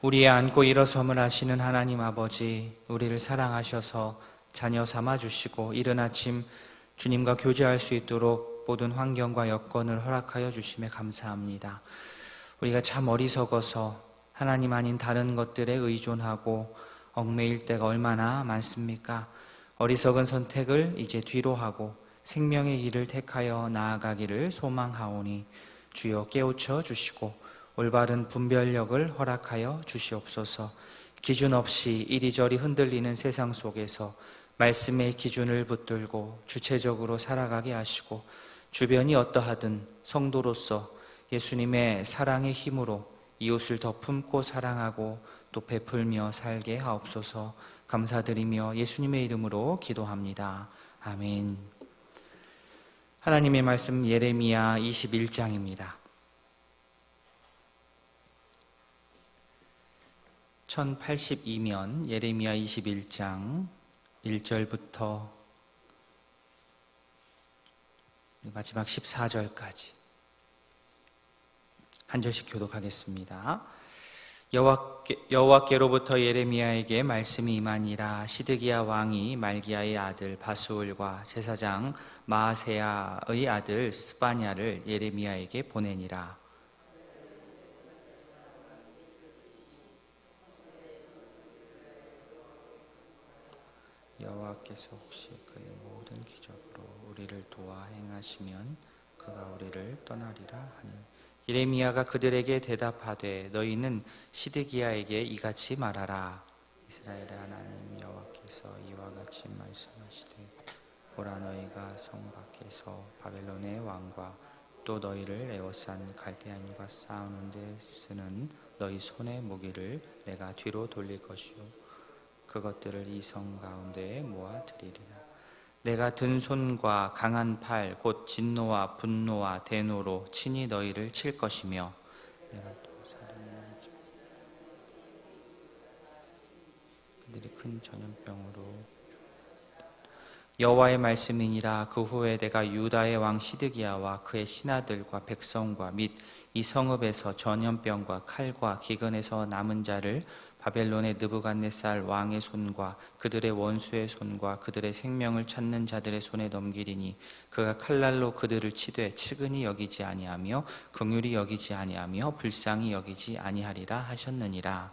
우리의 안고 일어섬을 하시는 하나님 아버지, 우리를 사랑하셔서 자녀 삼아주시고 이른 아침 주님과 교제할 수 있도록 모든 환경과 여건을 허락하여 주심에 감사합니다. 우리가 참 어리석어서 하나님 아닌 다른 것들에 의존하고 얽매일 때가 얼마나 많습니까? 어리석은 선택을 이제 뒤로 하고 생명의 길을 택하여 나아가기를 소망하오니 주여 깨우쳐 주시고 올바른 분별력을 허락하여 주시옵소서. 기준 없이 이리저리 흔들리는 세상 속에서 말씀의 기준을 붙들고 주체적으로 살아가게 하시고 주변이 어떠하든 성도로서 예수님의 사랑의 힘으로 이웃을 더 품고 사랑하고 또 베풀며 살게 하옵소서. 감사드리며 예수님의 이름으로 기도합니다. 아멘. 하나님의 말씀 예레미야 21장입니다. 1082면 예레미야 21장 1절부터 마지막 14절까지 한 절씩 교독하겠습니다. 여호와께로부터 예레미야에게 말씀이 임하니라. 시드기야 왕이 말기야의 아들 바수울과 제사장 마아세야의 아들 스바냐를 예레미야에게 보내니라. 여호와께서 혹시 그의 모든 기적으로 우리를 도와 행하시면 그가 우리를 떠나리라 하니, 예레미야가 그들에게 대답하되 너희는 시드기야에게 이같이 말하라. 이스라엘의 하나님 여호와께서 이와 같이 말씀하시되 보라, 너희가 성 밖에서 바벨론의 왕과 또 너희를 에워싼 갈대아인과 싸우는 데 쓰는 너희 손의 무기를 내가 뒤로 돌릴 것이요 그것들을 이 성 가운데에 모아드리리라. 내가 든 손과 강한 팔 곧 진노와 분노와 대노로 친히 너희를 칠 것이며 내가 또 살인하지 그들이 큰 전염병으로 여호와의 말씀이니라. 그 후에 내가 유다의 왕 시드기야와 그의 신하들과 백성과 및 이 성읍에서 전염병과 칼과 기근에서 남은 자를 바벨론의 느부갓네살 왕의 손과 그들의 원수의 손과 그들의 생명을 찾는 자들의 손에 넘기리니 그가 칼날로 그들을 치되 측은히 여기지 아니하며 긍휼히 여기지 아니하며 불쌍히 여기지 아니하리라 하셨느니라.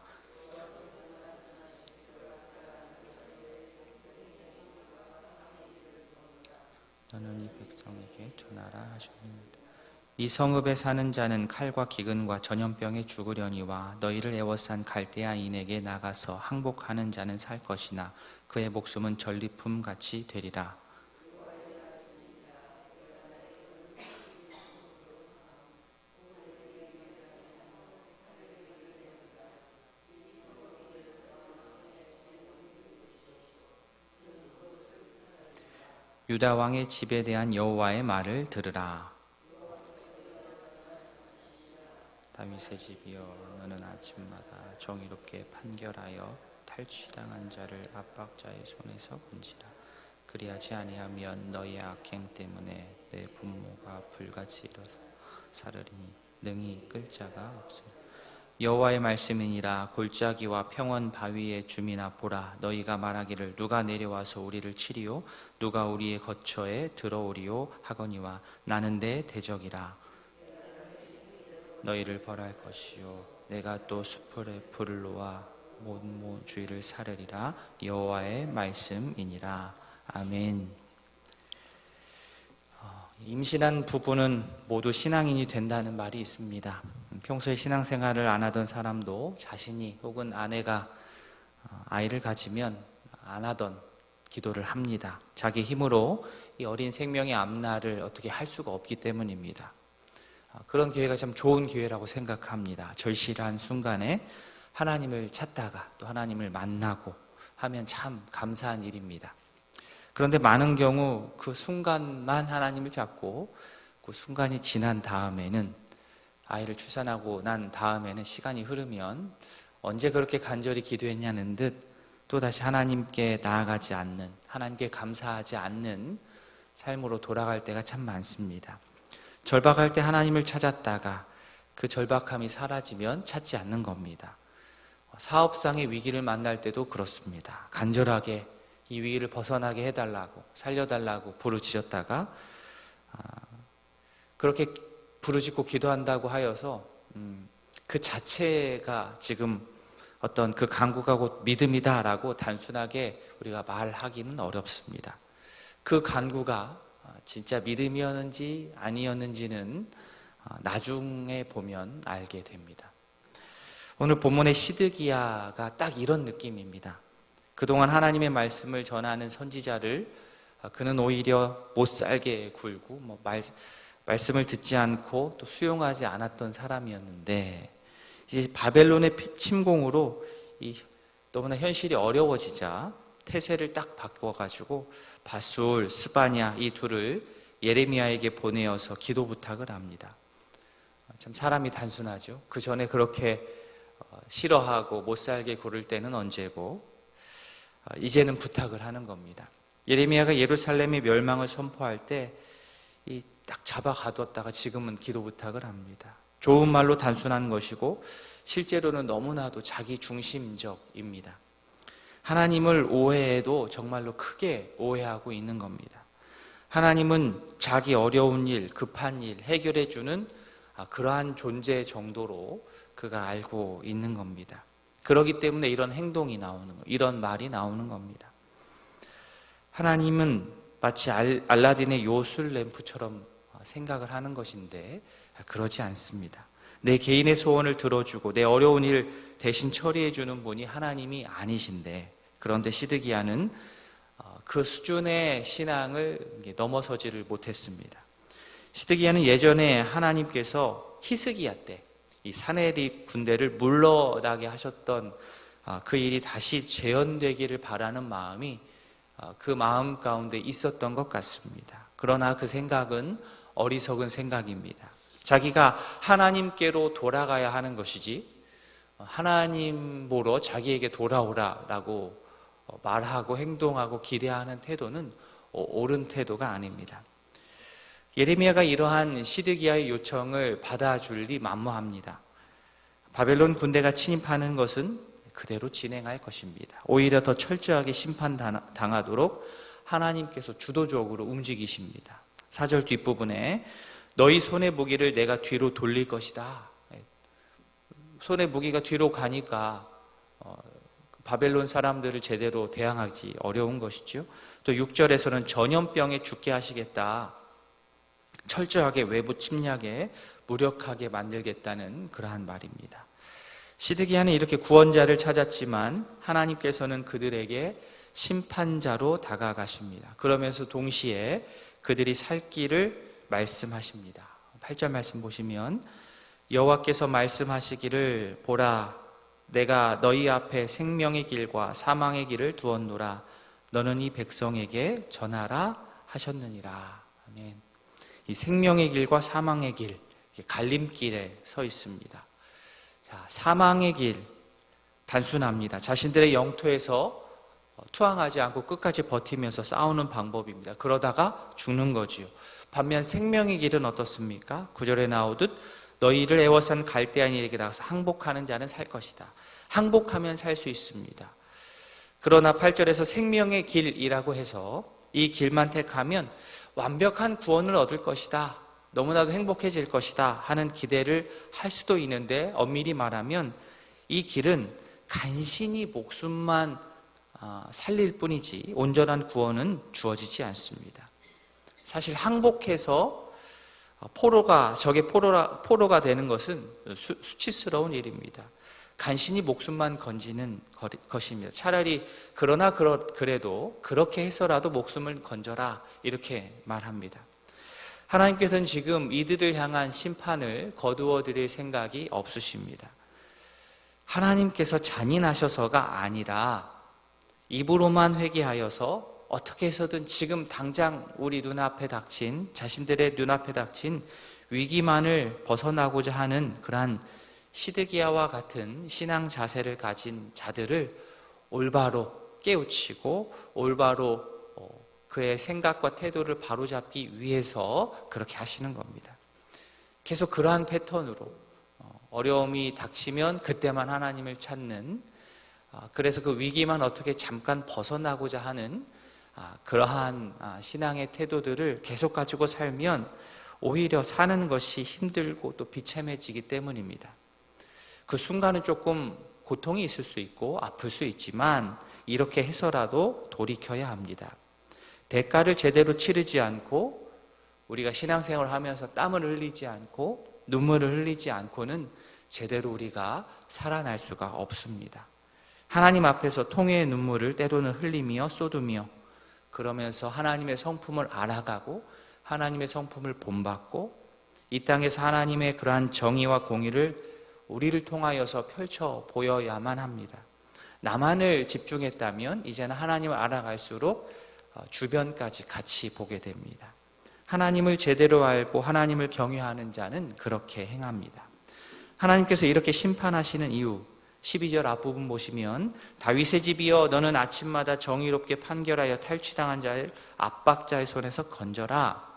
너는 이 백성에게 전하라 하셨느니라. 이 성읍에 사는 자는 칼과 기근과 전염병에 죽으려니와 너희를 에워싼 갈대아인에게 나가서 항복하는 자는 살 것이나 그의 목숨은 전리품 같이 되리라. 유다 왕의 집에 대한 여호와의 말을 들으라. 다윗의 집이여, 너는 아침마다 정의롭게 판결하여 탈취당한 자를 압박자의 손에서 건지라. 그리하지 아니하면 너희의 악행 때문에 내 분모가 불같이 일어서 사르리니 능히 이끌 자가 없으니. 여호와의 말씀이니라. 골짜기와 평원 바위의 주민아 보라, 너희가 말하기를 누가 내려와서 우리를 치리요 누가 우리의 거처에 들어오리요 하거니와 나는 내 대적이라. 너희를 벌할 것이요 내가 또 수풀에 불을 놓아 온모 주위를 사르리라. 여호와의 말씀이니라. 아멘. 임신한 부부는 모두 신앙인이 된다는 말이 있습니다. 평소에 신앙생활을 안 하던 사람도 자신이 혹은 아내가 아이를 가지면 안 하던 기도를 합니다. 자기 힘으로 이 어린 생명의 앞날을 어떻게 할 수가 없기 때문입니다. 그런 기회가 참 좋은 기회라고 생각합니다. 절실한 순간에 하나님을 찾다가 또 하나님을 만나고 하면 참 감사한 일입니다. 그런데 많은 경우 그 순간만 하나님을 찾고 그 순간이 지난 다음에는, 아이를 출산하고 난 다음에는 시간이 흐르면 언제 그렇게 간절히 기도했냐는 듯 또다시 하나님께 나아가지 않는, 하나님께 감사하지 않는 삶으로 돌아갈 때가 참 많습니다. 절박할 때 하나님을 찾았다가 그 절박함이 사라지면 찾지 않는 겁니다. 사업상의 위기를 만날 때도 그렇습니다. 간절하게 이 위기를 벗어나게 해달라고, 살려달라고 부르짖었다가 그렇게 부르짖고 기도한다고 하여서 그 자체가 지금 어떤 그 간구가 곧 믿음이다라고 단순하게 우리가 말하기는 어렵습니다. 그 간구가 진짜 믿음이었는지 아니었는지는 나중에 보면 알게 됩니다. 오늘 본문의 시드기야가 딱 이런 느낌입니다. 그동안 하나님의 말씀을 전하는 선지자를 그는 오히려 못 살게 굴고 말씀을 듣지 않고 또 수용하지 않았던 사람이었는데, 이제 바벨론의 침공으로 너무나 현실이 어려워지자 태세를 딱 바꿔가지고 바술, 스바냐 이 둘을 예레미야에게 보내어서 기도 부탁을 합니다. 참 사람이 단순하죠. 그 전에 그렇게 싫어하고 못 살게 구를 때는 언제고 이제는 부탁을 하는 겁니다. 예레미야가 예루살렘의 멸망을 선포할 때 딱 잡아 가뒀다가 지금은 기도 부탁을 합니다. 좋은 말로 단순한 것이고 실제로는 너무나도 자기 중심적입니다. 하나님을 오해해도 정말로 크게 오해하고 있는 겁니다. 하나님은 자기 어려운 일, 급한 일 해결해 주는 그러한 존재 정도로 그가 알고 있는 겁니다. 그렇기 때문에 이런 행동이 나오는 거예요. 이런 말이 나오는 겁니다. 하나님은 마치 알라딘의 요술 램프처럼 생각을 하는 것인데 그러지 않습니다. 내 개인의 소원을 들어주고 내 어려운 일 대신 처리해 주는 분이 하나님이 아니신데, 그런데 시드기야는 그 수준의 신앙을 넘어서지를 못했습니다. 시드기야는 예전에 하나님께서 히스기야 때 이 사네립 군대를 물러나게 하셨던 그 일이 다시 재현되기를 바라는 마음이 그 마음 가운데 있었던 것 같습니다. 그러나 그 생각은 어리석은 생각입니다. 자기가 하나님께로 돌아가야 하는 것이지 하나님 보러 자기에게 돌아오라라고 말하고 행동하고 기대하는 태도는 옳은 태도가 아닙니다. 예레미야가 이러한 시드기야의 요청을 받아줄 리 만무합니다. 바벨론 군대가 침입하는 것은 그대로 진행할 것입니다. 오히려 더 철저하게 심판당하도록 하나님께서 주도적으로 움직이십니다. 4절 뒷부분에 너희 손의 무기를 내가 뒤로 돌릴 것이다. 손의 무기가 뒤로 가니까 바벨론 사람들을 제대로 대항하기 어려운 것이죠. 또 6절에서는 전염병에 죽게 하시겠다. 철저하게 외부 침략에 무력하게 만들겠다는 그러한 말입니다. 시드기야는 이렇게 구원자를 찾았지만 하나님께서는 그들에게 심판자로 다가가십니다. 그러면서 동시에 그들이 살 길을 말씀하십니다. 8절 말씀 보시면 여호와께서 말씀하시기를 보라 내가 너희 앞에 생명의 길과 사망의 길을 두었노라 너는 이 백성에게 전하라 하셨느니라. 아멘. 이 생명의 길과 사망의 길, 갈림길에 서 있습니다. 자, 사망의 길 단순합니다. 자신들의 영토에서 투항하지 않고 끝까지 버티면서 싸우는 방법입니다. 그러다가 죽는 거지요. 반면 생명의 길은 어떻습니까? 9절에 나오듯 너희를 애워싼 갈대아인에게 나가서 항복하는 자는 살 것이다. 항복하면 살 수 있습니다. 그러나 8절에서 생명의 길이라고 해서 이 길만 택하면 완벽한 구원을 얻을 것이다. 너무나도 행복해질 것이다 하는 기대를 할 수도 있는데, 엄밀히 말하면 이 길은 간신히 목숨만 살릴 뿐이지 온전한 구원은 주어지지 않습니다. 사실 항복해서 적의 포로가 되는 것은 수치스러운 일입니다. 간신히 목숨만 건지는 것입니다. 차라리 그래도 그렇게 해서라도 목숨을 건져라 이렇게 말합니다. 하나님께서는 지금 이들을 향한 심판을 거두어 드릴 생각이 없으십니다. 하나님께서 잔인하셔서가 아니라 입으로만 회개하여서 어떻게 해서든 지금 당장 우리 눈앞에 닥친, 자신들의 눈앞에 닥친 위기만을 벗어나고자 하는 그러한 시드기야와 같은 신앙 자세를 가진 자들을 올바로 깨우치고 올바로 그의 생각과 태도를 바로잡기 위해서 그렇게 하시는 겁니다. 계속 그러한 패턴으로 어려움이 닥치면 그때만 하나님을 찾는 그래서 그 위기만 어떻게 잠깐 벗어나고자 하는 그러한 신앙의 태도들을 계속 가지고 살면 오히려 사는 것이 힘들고 또 비참해지기 때문입니다. 그 순간은 조금 고통이 있을 수 있고 아플 수 있지만 이렇게 해서라도 돌이켜야 합니다. 대가를 제대로 치르지 않고 우리가 신앙생활을 하면서 땀을 흘리지 않고 눈물을 흘리지 않고는 제대로 우리가 살아날 수가 없습니다. 하나님 앞에서 통회의 눈물을 때로는 흘리며 쏟으며 그러면서 하나님의 성품을 알아가고 하나님의 성품을 본받고 이 땅에서 하나님의 그러한 정의와 공의를 우리를 통하여서 펼쳐 보여야만 합니다. 나만을 집중했다면 이제는 하나님을 알아갈수록 주변까지 같이 보게 됩니다. 하나님을 제대로 알고 하나님을 경외하는 자는 그렇게 행합니다. 하나님께서 이렇게 심판하시는 이유 12절 앞부분 보시면 다윗의 집이여 너는 아침마다 정의롭게 판결하여 탈취당한 자를 압박자의 손에서 건져라.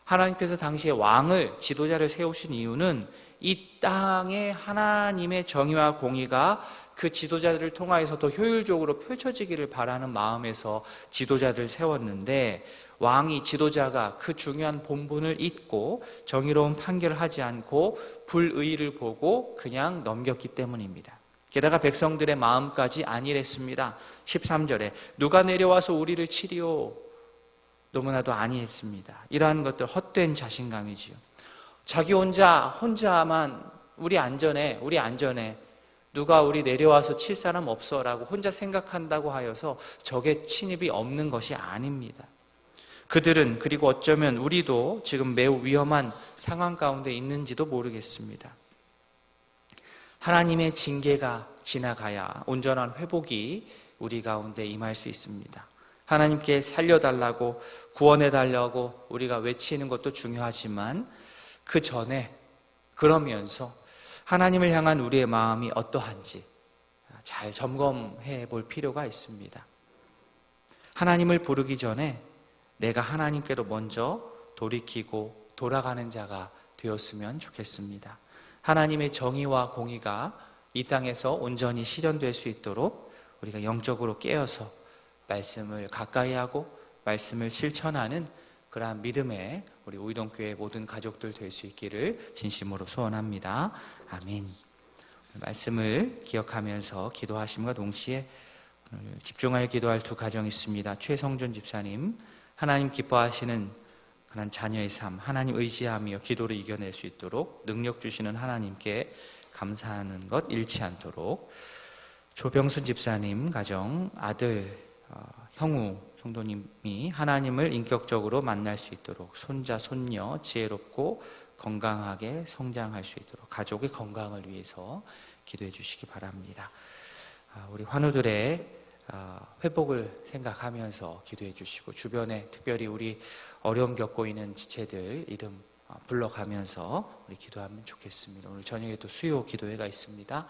하나님께서 당시에 왕을 지도자를 세우신 이유는 이 땅에 하나님의 정의와 공의가 그 지도자들을 통하여서 더 효율적으로 펼쳐지기를 바라는 마음에서 지도자들을 세웠는데 왕이 지도자가 그 중요한 본분을 잊고 정의로운 판결을 하지 않고 불의를 보고 그냥 넘겼기 때문입니다. 게다가 백성들의 마음까지 안일했습니다. 13절에 누가 내려와서 우리를 치리오. 너무나도 아니했습니다. 이러한 것들 헛된 자신감이지요. 자기 혼자만 우리 안전해 누가 우리 내려와서 칠 사람 없어 라고 혼자 생각한다고 하여서 적의 침입이 없는 것이 아닙니다. 그들은 그리고 어쩌면 우리도 지금 매우 위험한 상황 가운데 있는지도 모르겠습니다. 하나님의 징계가 지나가야 온전한 회복이 우리 가운데 임할 수 있습니다. 하나님께 살려달라고 구원해달라고 우리가 외치는 것도 중요하지만 그 전에 그러면서 하나님을 향한 우리의 마음이 어떠한지 잘 점검해 볼 필요가 있습니다. 하나님을 부르기 전에 내가 하나님께로 먼저 돌이키고 돌아가는 자가 되었으면 좋겠습니다. 하나님의 정의와 공의가 이 땅에서 온전히 실현될 수 있도록 우리가 영적으로 깨어서 말씀을 가까이 하고 말씀을 실천하는 그러한 믿음의 우리 우이동교회 모든 가족들 될 수 있기를 진심으로 소원합니다. 아멘. 말씀을 기억하면서 기도하심과 동시에 오늘 집중하여 기도할 두 가정이 있습니다. 최성준 집사님, 하나님 기뻐하시는 그런 자녀의 삶, 하나님 의지하며 기도를 이겨낼 수 있도록 능력 주시는 하나님께 감사하는 것 잃지 않도록, 조병순 집사님 가정 아들 형우 성도님이 하나님을 인격적으로 만날 수 있도록 손자 손녀 지혜롭고 건강하게 성장할 수 있도록 가족의 건강을 위해서 기도해 주시기 바랍니다. 우리 환우들의 회복을 생각하면서 기도해 주시고 주변에 특별히 우리 어려움 겪고 있는 지체들 이름 불러가면서 우리 기도하면 좋겠습니다. 오늘 저녁에 또 수요 기도회가 있습니다.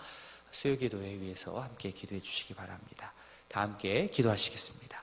수요 기도회 위해서 함께 기도해 주시기 바랍니다. 다 함께 기도하시겠습니다.